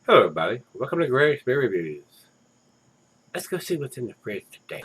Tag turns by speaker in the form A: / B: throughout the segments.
A: Hello everybody, welcome to Gregsbeerreviews. Let's go see what's in the fridge today.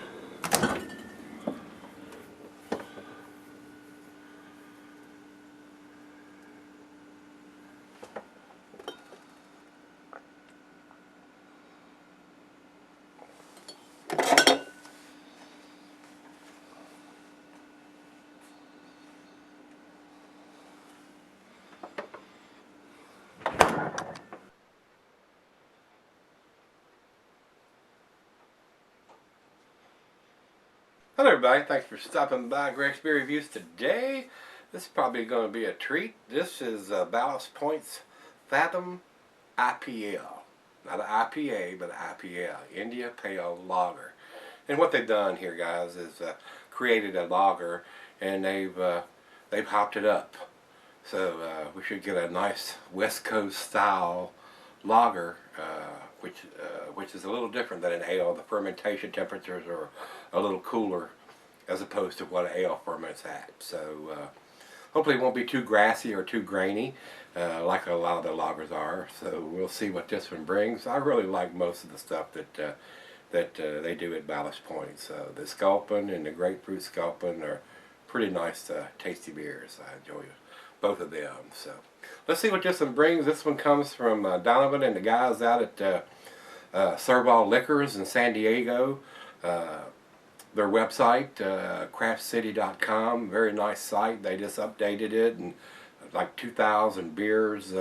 A: Hello everybody, thanks for stopping by Gregsbeerreviews today. This is probably going to be a treat. This is Ballast Point's Fathom IPL. Not an IPA, but an IPL, India Pale Lager. And what they've done here, guys, is created a lager, and they've hopped it up. So we should get a nice West Coast style lager, which is a little different than an ale. The fermentation temperatures are a little cooler as opposed to what an ale ferments at. So hopefully it won't be too grassy or too grainy like a lot of the lagers are. So we'll see what this one brings. I really like most of the stuff that they do at Ballast Point. So the Sculpin and the Grapefruit Sculpin are pretty nice, tasty beers. I enjoy both of them. So let's see what this one brings. This one comes from Donovan and the guys out at Servall Liquors in San Diego. Their website, craftcity.com, very nice site. They just updated it, and like 2,000 beers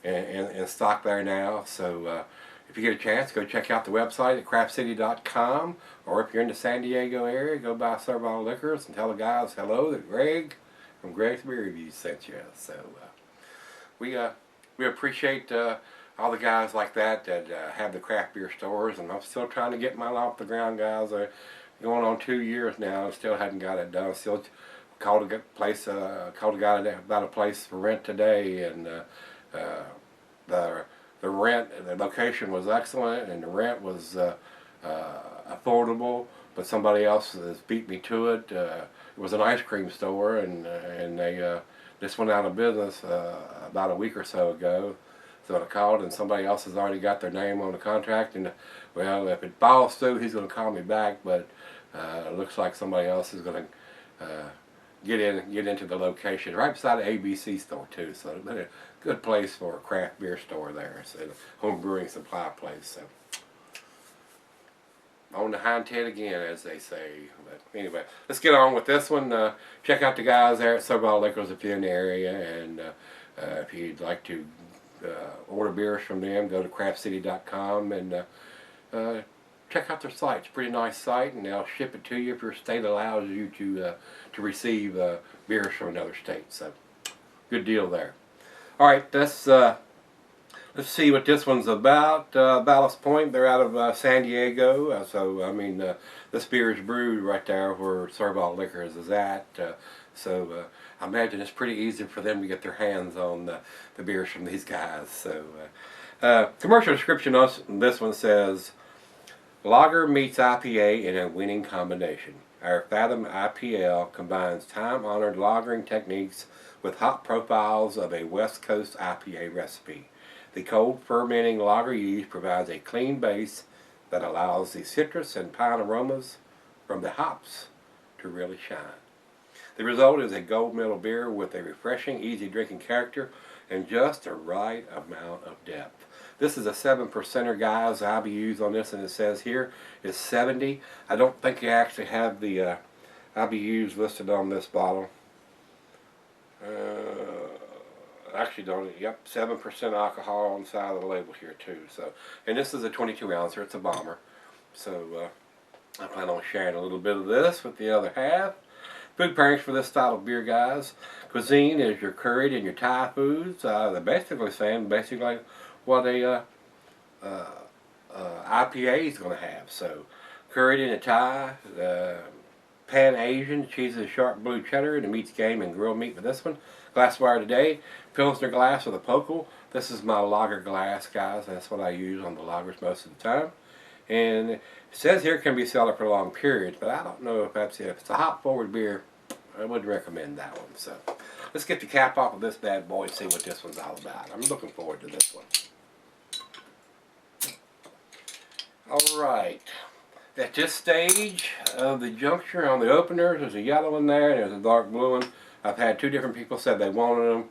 A: in stock there now. So if you get a chance, go check out the website at craftcity.com, or if you're in the San Diego area, go by Servall Liquors and tell the guys hello that Greg from Gregsbeerreviews sent you. So we appreciate all the guys like that have the craft beer stores, and I'm still trying to get mine off the ground, guys. Going on 2 years now, and still hadn't got it done. Still called a guy about a place for rent today, and the location was excellent, and the rent was affordable. But somebody else has beat me to it. It was an ice cream store, and they just went out of business about a week or so ago. So I called, and somebody else has already got their name on the contract, and well, if it falls through, he's going to call me back. But it looks like somebody else is going to get into the location right beside the ABC store too. So it's been a good place for a craft beer store there. So a home brewing supply place. So on the hind head again, as they say. But anyway, let's get on with this one. Check out the guys there at Servall Liquors if you're in the area, and if you'd like to order beers from them, go to craftcity.com and check out their site. It's a pretty nice site, and they'll ship it to you if your state allows you to receive beers from another state. So good deal there. All right, let's see what this one's about. Ballast Point, they're out of San Diego. So I mean, this beer is brewed right there where Servall Liquors is at. So I imagine it's pretty easy for them to get their hands on the beers from these guys. So commercial description on this one says, Lager meets IPA in a winning combination. Our Fathom IPL combines time-honored lagering techniques with hop profiles of a West Coast IPA recipe. The cold fermenting lager used provides a clean base that allows the citrus and pine aromas from the hops to really shine. The result is a gold medal beer with a refreshing, easy drinking character and just the right amount of depth. This is a 7%er, guys. The IBUs on this, and it says here is 70. I don't think you actually have the IBUs listed on this bottle. Actually don't. Yep, 7% alcohol on the side of the label here too. So, and this is a 22 ouncer. It's a bomber. So I plan on sharing a little bit of this with the other half. Food pairings for this style of beer, guys. Cuisine is your curried and your Thai foods. They're basically saying what a IPA is going to have. So curried in a Thai, Pan Asian, cheese is sharp blue cheddar, and the meat's game and grilled meat for this one. Glassware today, Pilsner glass with a Pokal. This is my lager glass, guys. That's what I use on the lagers most of the time. And it says here it can be sold for long periods, but I don't know if that's it. If it's a hop forward beer, I wouldn't recommend that one. So let's get the cap off of this bad boy and see what this one's all about. I'm looking forward to this one. Alright, at this stage of the juncture on the openers, there's a yellow one there and there's a dark blue one. I've had two different people said they wanted them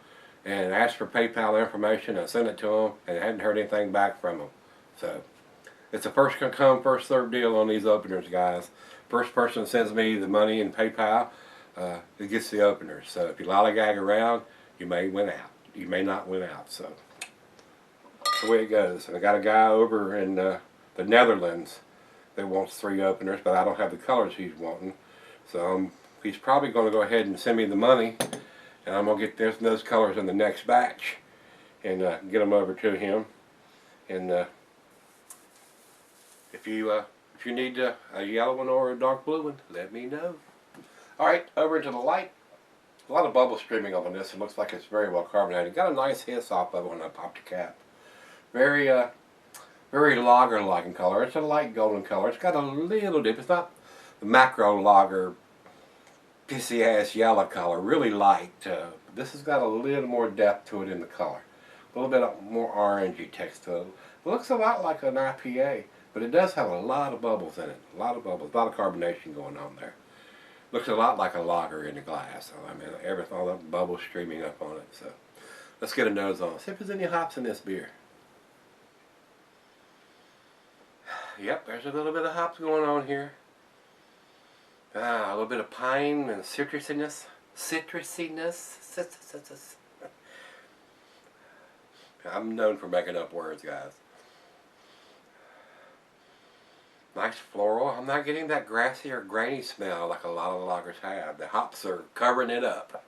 A: and asked for PayPal information. I sent it to them and I hadn't heard anything back from them. So it's a first come first served deal on these openers, guys. First person sends me the money in PayPal, it gets the openers. So if you lollygag around, you may win out. You may not win out. So that's the way it goes. And I got a guy over in the Netherlands that wants 3 openers, but I don't have the colors he's wanting. So he's probably going to go ahead and send me the money, and I'm going to get those colors in the next batch and get them over to him. And if you need a yellow one or a dark blue one, let me know. Alright, over into the light. A lot of bubble streaming on this. It looks like it's very well carbonated. Got a nice hiss off of it when I popped the cap. Very lager-like in color. It's a light golden color. It's got a little dip. It's not the macro lager pissy ass yellow color. Really light. This has got a little more depth to it in the color. A little bit more orangey text to it. It looks a lot like an IPA, but it does have a lot of bubbles in it. A lot of bubbles. A lot of carbonation going on there. Looks a lot like a lager in a glass. I mean, everything, all the bubbles streaming up on it. So let's get a nose on. See if there's any hops in this beer. Yep, there's a little bit of hops going on here. A little bit of pine and citrusiness. I'm known for making up words, guys. Nice floral. I'm not getting that grassy or grainy smell like a lot of lagers have. The hops are covering it up.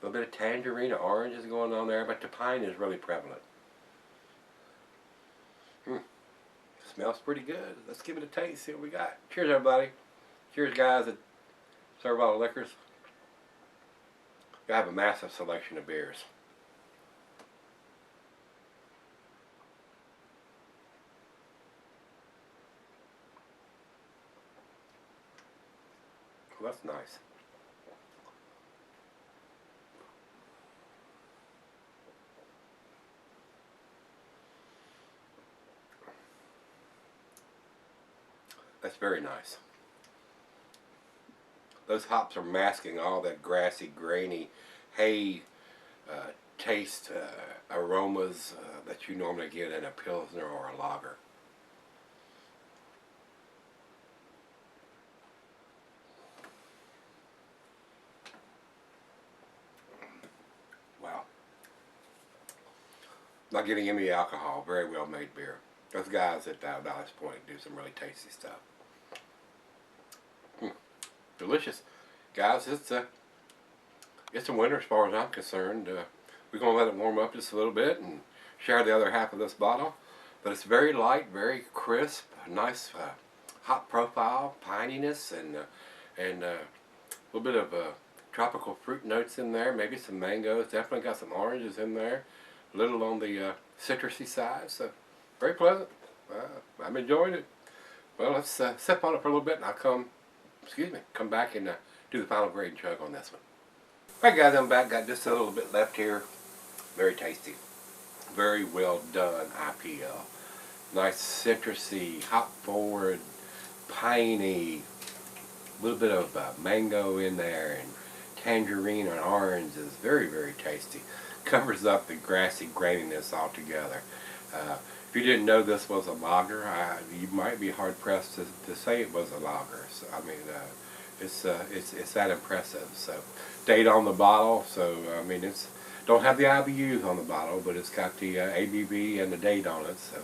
A: A little bit of tangerine or orange is going on there, but the pine is really prevalent. Smells pretty good. Let's give it a taste, see what we got. Cheers, everybody. Cheers, guys at Servall Liquors. I have a massive selection of beers. Well, that's nice. That's very nice. Those hops are masking all that grassy, grainy, hay taste, aromas that you normally get in a Pilsner or a lager. Wow. Not getting any alcohol. Very well made beer. Those guys at Ballast Point do some really tasty stuff. Delicious, guys. It's a winner as far as I'm concerned. We're gonna let it warm up just a little bit and share the other half of this bottle. But it's very light, very crisp, nice hop profile, pininess, and a little bit of tropical fruit notes in there. Maybe some mangoes. Definitely got some oranges in there. A little on the citrusy side. So very pleasant. I'm enjoying it. Well, let's sip on it for a little bit, and I'll come back and do the final grade and chug on this one. Alright, guys, I'm back. Got just a little bit left here. Very tasty. Very well done IPL. Nice citrusy, hop forward, piney, a little bit of mango in there, and tangerine and orange is very, very tasty. Covers up the grassy graininess altogether. If you didn't know this was a lager, you might be hard pressed to say it was a lager. So, I mean, it's that impressive. So, date on the bottle. So, I mean, it's don't have the IBUs on the bottle, but it's got the ABV and the date on it. So,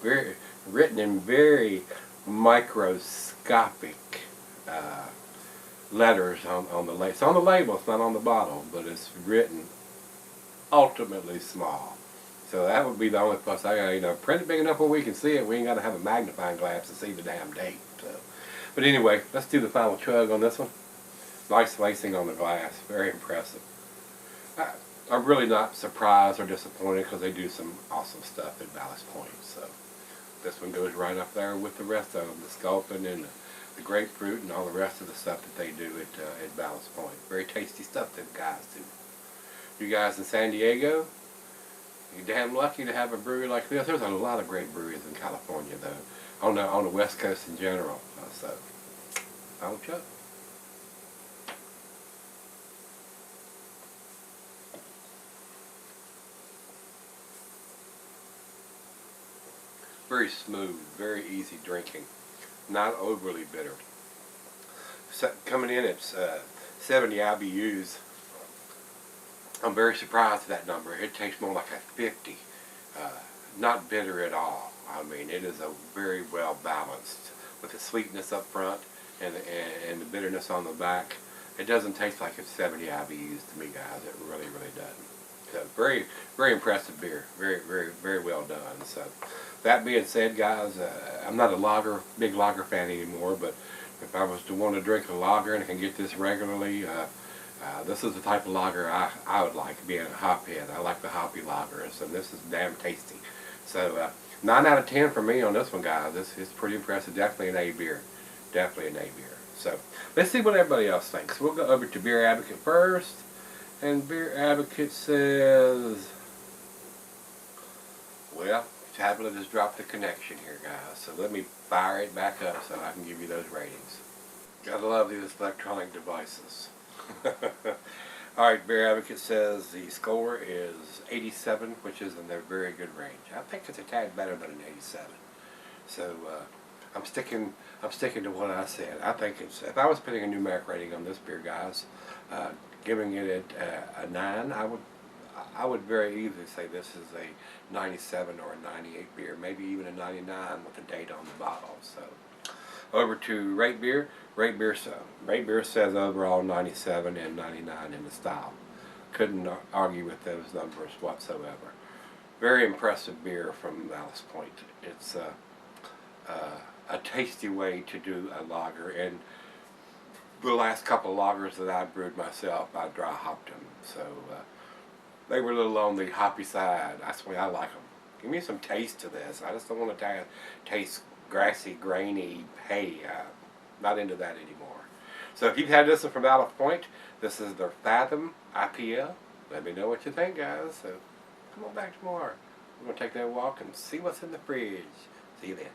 A: very written in very microscopic letters on the label. It's on the label. It's not on the bottle, but it's written ultimately small. So that would be the only plus. I got, print it big enough where we can see it. We ain't got to have a magnifying glass to see the damn date. So, but anyway, let's do the final chug on this one. Nice lacing on the glass. Very impressive. I'm really not surprised or disappointed because they do some awesome stuff at Ballast Point. So this one goes right up there with the rest of them. The sculpin and the grapefruit and all the rest of the stuff that they do at Ballast Point. Very tasty stuff them guys do. You guys in San Diego, damn lucky to have a brewery like this. There's a lot of great breweries in California, though, on the West Coast in general. So, don't you? Very smooth, very easy drinking, not overly bitter. So, coming in at 70 IBUs, I'm very surprised at that number. It tastes more like a 50. Not bitter at all. I mean, it is a very well balanced with the sweetness up front and the bitterness on the back. It doesn't taste like it's 70 IBUs to me, guys. It really, really doesn't. So very, very impressive beer. Very, very, very well done. So that being said, guys, I'm not a big lager fan anymore, but if I was to want to drink a lager and I can get this regularly, this is the type of lager I would like, being a hophead. I like the hoppy lagers, and this is damn tasty. So 9 out of 10 for me on this one, guys. This is pretty impressive. Definitely an A beer. Definitely an A beer. So let's see what everybody else thinks. We'll go over to Beer Advocate first. And Beer Advocate says, well, tablet has dropped the connection here, guys. So let me fire it back up so I can give you those ratings. Gotta love these electronic devices. Alright, Beer Advocate says the score is 87, which is in their very good range. I think it's a tad better than an 87. So I'm sticking to what I said. I think it's, if I was putting a numeric rating on this beer, guys, giving it a 9, I would very easily say this is a 97 or a 98 beer, maybe even a 99 with a date on the bottle. So over to Rate Beer. Rate Beer says overall 97 and 99 in the style. Couldn't argue with those numbers whatsoever. Very impressive beer from Ballast Point. It's a tasty way to do a lager, and the last couple of lagers that I brewed myself, I dry hopped them, so they were a little on the hoppy side. That's the way I like them. Give me some taste to this. I just don't want to taste grassy, grainy hay. Not into that anymore. So if you've had this one from Ballast Point, this is their Fathom IPL. Let me know what you think, guys. So come on back tomorrow. We're going to take that walk and see what's in the fridge. See you then.